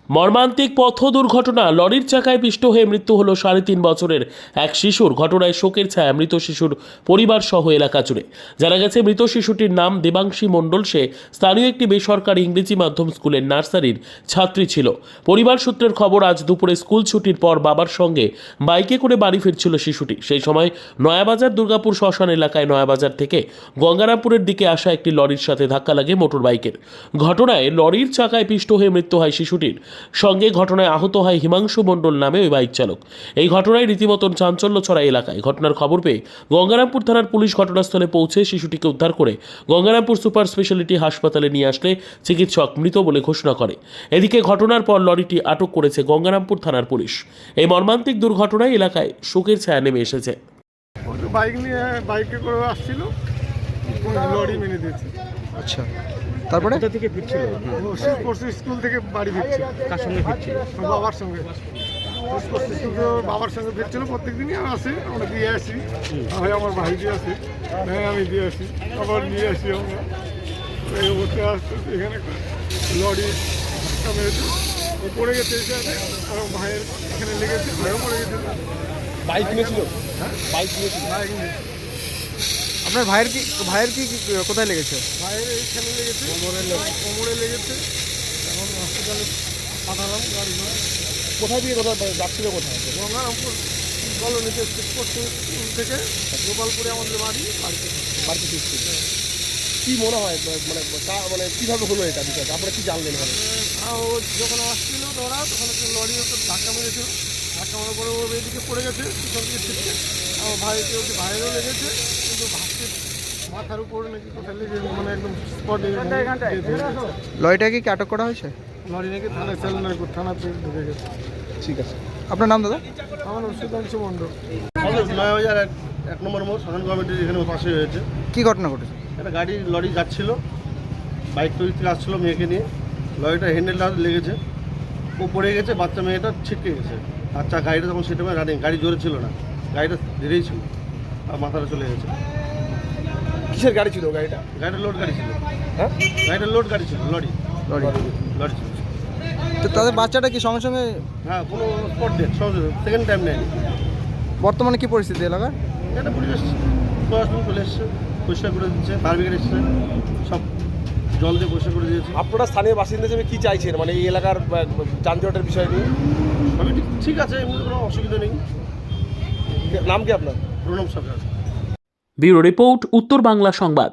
মর্মান্তিক পথ দুর্ঘটনা, লরির চাকায় পিষ্ট হয়ে মৃত্যু হলো 3.5 বছরের এক শিশুর। ঘটনায় শোকের ছায়া মৃত শিশুর পরিবার সহ এলাকা জুড়ে। জানা গেছে, মৃত শিশুটির নাম দেবাংশী মণ্ডল। সে স্থানীয় একটি বেসরকারি ইংরেজি মাধ্যম স্কুলের নার্সারির ছাত্রী ছিল। পরিবার সূত্রের খবর, আজ দুপুরে স্কুল ছুটির পর বাবার সঙ্গে বাইকে করে বাড়ি ফিরছিল শিশুটি। সেই সময় নয়াবাজার দুর্গাপুর শ্মশান এলাকায় নয়াবাজার থেকে গঙ্গারামপুরের দিকে আসা একটি লরির সাথে ধাক্কা লাগে মোটর বাইকের। ঘটনায় লরির চাকায় পিষ্ট হয়ে মৃত্যু হয় শিশুটির। সঙ্গে ঘটনায় আহত হয় হিমাংশু মণ্ডল নামে ওই বাইক চালক। এই ঘটনায় রীতিমতন চাঞ্চল্য ছড়ায় এলাকায়। ঘটনার খবর পেয়ে গঙ্গারামপুর থানার পুলিশ ঘটনাস্থলে পৌঁছে শিশুটিকে উদ্ধার করে গঙ্গারামপুর সুপার স্পেশালিটি হাসপাতালে নিয়ে আসলে চিকিৎসক মৃত বলে ঘোষণা করে। এদিকে ঘটনার পর লরিটি আটক করেছে গঙ্গারামপুর থানার পুলিশ। এই মর্মান্তিক দুর্ঘটনায় এলাকায় শোকের ছায়া নেমে এসেছে। বাইক নিয়ে বাইকে করে আসছিল, লরি মেনে দিয়েছে। আচ্ছা, তারপরে কোথা থেকে ফিরছিল? পরশু স্কুল থেকে বাড়ি ফিরছে। কার সঙ্গে ফিরছিল? বাবার সঙ্গে। স্কুল থেকে বাবার সঙ্গে ফিরছিল। প্রত্যেকদিনই আমি আসি, আমরা দিয়ে আসি। হয় আমার ভাই দিয়ে আসি, হ্যাঁ আমি দিয়ে আসি, আবার নিয়ে আসি। আমরা এই অবস্থায় আসতে এখানে লরি ধাক্কা মেরেছে, ও পড়ে গেছে। আমার ভাইয়ের এখানে লেগেছে, ভাইও পড়ে গেছে। বাইক নিয়েছিল? হ্যাঁ, বাইক নিয়েছিল। বাইক নিয়ে আপনার ভাইয়ের কি কোথায় লেগেছে? ভাইয়ের এইখানে লেগেছে, কোমরে লেগেছে। এখন হসপিটালে পাঠালাম গাড়ি করে। কোথায় দিয়ে কোথায় যাচ্ছিল? কোথায়? গঙ্গারামপুর কলোনিতে স্কুল থেকে গোপালপুরে আমাদের বাড়িতে ফিরছিল। কি মনে হয় মানে কীভাবে হলো এটা বিষয়টা? আপনারা কি জানলেন? ও যখন আসছিল ধরা, তখন একটা লরি ওকে ধাক্কা মেরেছিল। ধাক্কা মারার পরে ও এদিকে পড়ে গেছে, পিছন দিকে ছিটকে। আমার ভাইকে ওকে ভাইয়েরও লেগেছে, কিন্তু ভাবছে মাথার উপরে নাকি কোথায় লেগে, মানে একদম স্পটে। লরিটা কি আটক করা হয়েছে? লরি নাকি থানায় সেলনারপুর থানাতে ঢুকে গেছে। ঠিক আছে, আপনার নাম দাদা? আমার সুধাংশু মণ্ডল। নয়াবাজার 1 নম্বর মোড় শাসন কমিটির এখানে পাশে হয়েছে। কি ঘটনা ঘটেছে? একটা লরি যাচ্ছিল, বাইক তৈরি থেকে আসছিলো মেয়েকে নিয়ে। লরিটা হ্যান্ডেলটা লেগেছে, ও পড়ে গেছে, বাচ্চা মেয়েটা ছিটকে গেছে। আচ্ছা, গাড়িটা তখন সেটা রানিং, গাড়ি জোরে ছিল না, গাড়িটা ধীরেই ছিল, আর মাথাটা চলে গেছে। কিসের গাড়ি ছিল গাড়িটা? গাড়িটা লোড গাড়ি ছিল। হ্যাঁ, গাড়িটা লোড গাড়ি ছিল, লরি ছিল। তো তাদের বাচ্চাটা কি সঙ্গে সঙ্গে? হ্যাঁ, কোনো স্পট ডেট, সেকেন্ড টাইম নেয়নি। বর্তমানে কি পরিস্থিতি এলাকার? এটা পরিবেশ প্রশাসন চলে এসছে, পরিষ্কার করে দিচ্ছে, ফায়ার এসছে, সব জল দিয়ে পরিষ্কার করে দিয়েছে। আপনারা স্থানীয় বাসিন্দা হিসেবে কি চাইছেন, মানে এই এলাকার যানজটের বিষয় নিয়ে? সবই ঠিক আছে, এমনি কোনো অসুবিধা নেই। নাম কি আপনার? প্রণব সরকার। ব্যুরো রিপোর্ট, উত্তর বাংলা সংবাদ।